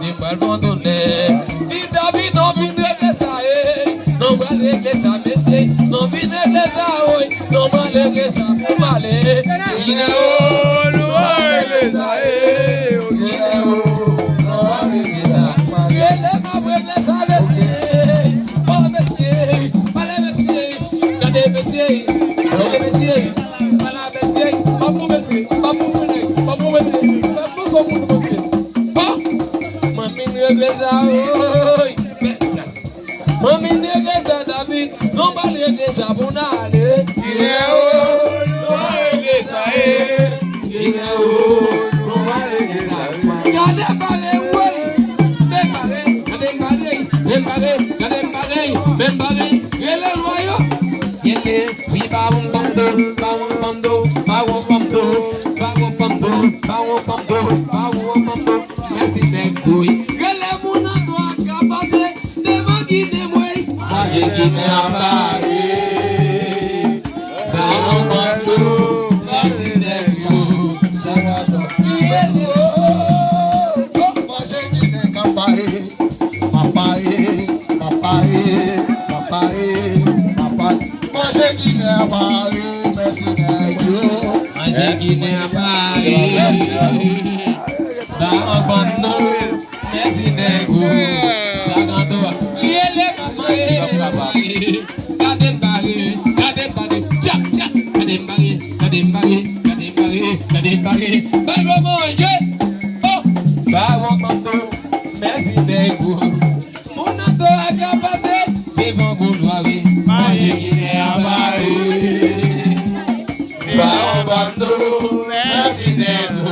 ni abandonné. Ni David non vine l'église, non va l'église métier, non vine l'église, non va l'église pour aller. Il est où, l'église, il est où, non va l'église. Il est ma l'église, oh monsieur, allez monsieur, regardez monsieur, regardez monsieur, voilà monsieur, pas pour monsieur, pas pour monsieur, pas pour monsieur, pas pour monsieur. Mami l'église, mami l'église David, non va l'église pour aller. Il est où, non va l'église, il est où, non va l'église. Regardez pareil, oui, même pareil, regardez pareil, même pareil, regardez pareil, même pareil. Il est loyal, il est oui baum bando, baum bando, baum bando, baum bando, baum bando, baum bando. Merci d'être. Guinée à Paris, dans mon bateau, merci d'être. Moi j'ai Guinée qu'à Paris, Moi j'ai Guinée à Paris, merci d'être. Moi j'ai Guinée à Paris, dans mon bateau, merci d'être.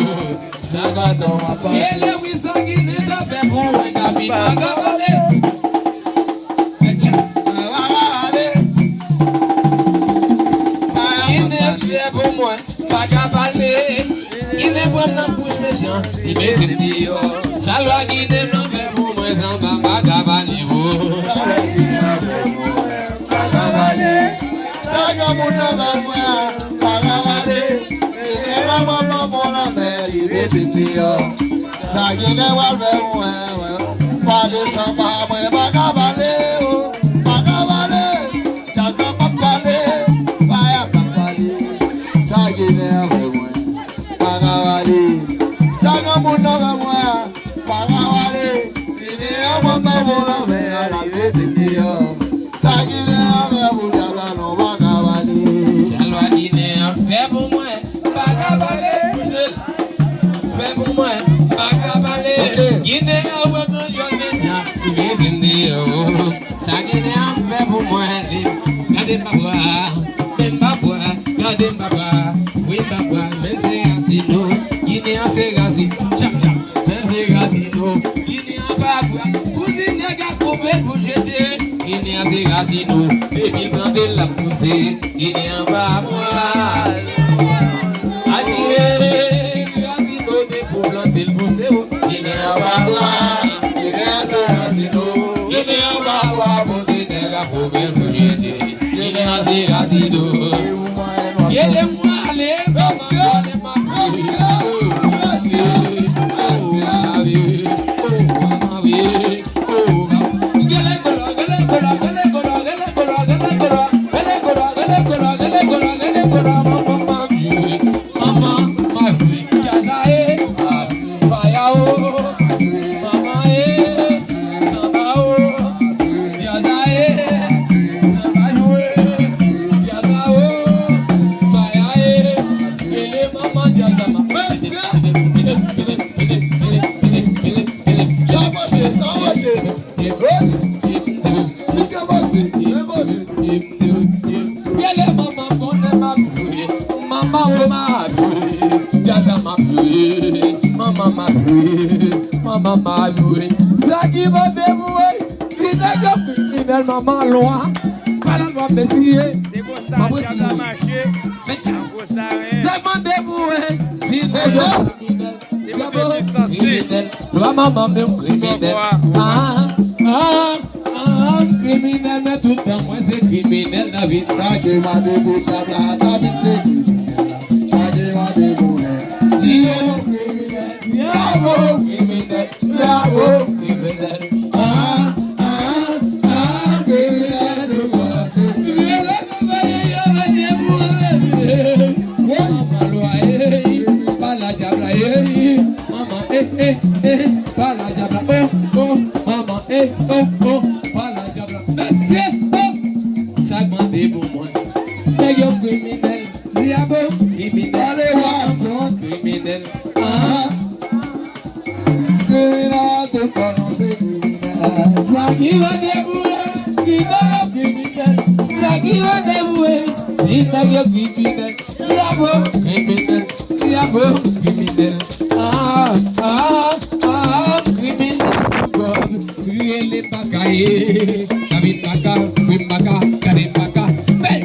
La loi qui ne nous fait pour moi sans pas cavaler. Maman loin, pas la loi Messier. C'est pour ça qu'il a marché. C'est pour ça. C'est dévoué. Criminel, mais tout le temps, moi c'est criminel, David. Ça qui m'a débouché, David c'est criminel. Ça qui m'a débouché. Dieu criminel, bravo criminel, bravo. diabo, criminel. Allez voir son Criminel. criminel, te prononcer criminel. La qui va débouler, qui va criminel. La qui va débouler, il t'a bien criminel. Diabo, criminel. Diabo, criminel. Criminel. Crier les bagailles. David Baka, Wim Baka, Karim Baka.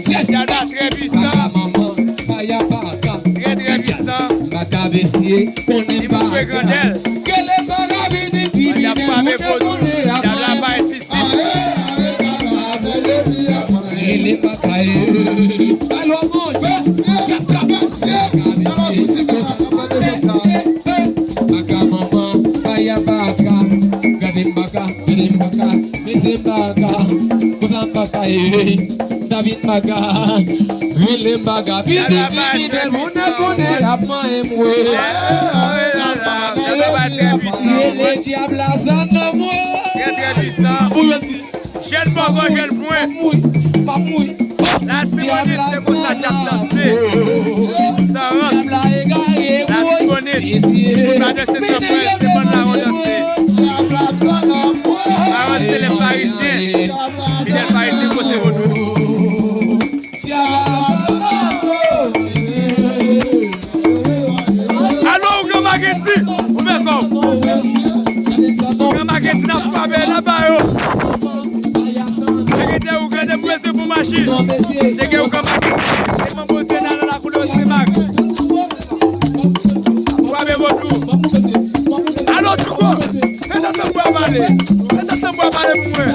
Jada très puissant. Maman, Faya Baka. Très puissant. Baka Bessier, on est Il vous fait grandeur. Quel est Baka Bessier? Il n'y a pas mes potos. Il y a là-bas et ici. Il est pas caillé. Alors, mon Dieu. Baka maman, Faya Baka. Karim Baka, Karim Baka. Karim Baka. Kouzan Baka, David Baka. Willem Baka. Fidèle, mon connaît la main et moi. Le diable a son amour. Très puissant. Jeune bongo, jeune point. Papouille. La Simonite, c'est pour ça que j'ai dansé. Ça rentre. La Simonite. Pour pas de cette surprise, c'est bon là, on danse. Ah, c'est les Parisiens. Et les Parisiens, côté retour. Allô, Grand Maguetti. Où est-ce qu'on? Grand Maguetti n'a pas fait là-bas. Regardez où vous êtes pour machine. C'est que vous avez posé dans la couleur de Mac. Vous avez votre tour. Allô, tu crois? Faites-moi parler. Faites-moi parler pour moi.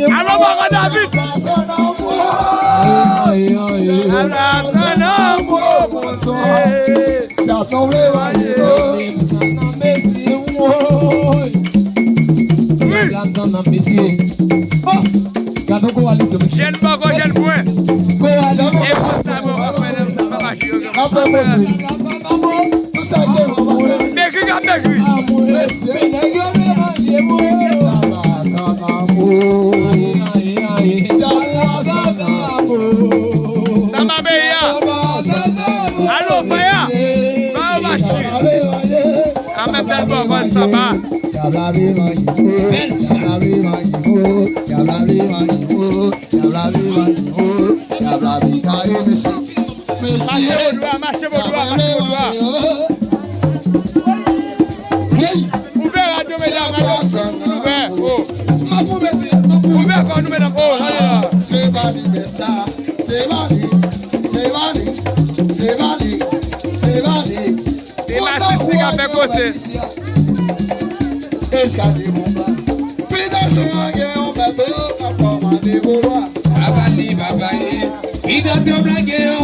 Allô, Maman David. Jeune bago, jeune point. Et pour ça, on va faire ça, va marcher. Maigri, maigri. Ça m'a payé. Allô, Faya. Va au marché. En même temps, on va ça va. Marchez vos doigts. Ouvert radio, mesdames. Ouvert quand nous, mesdames. Oh, là, là. C'est Bali. C'est ma sissi qui a fait causer. Babali, babali. Il a fait blaguer.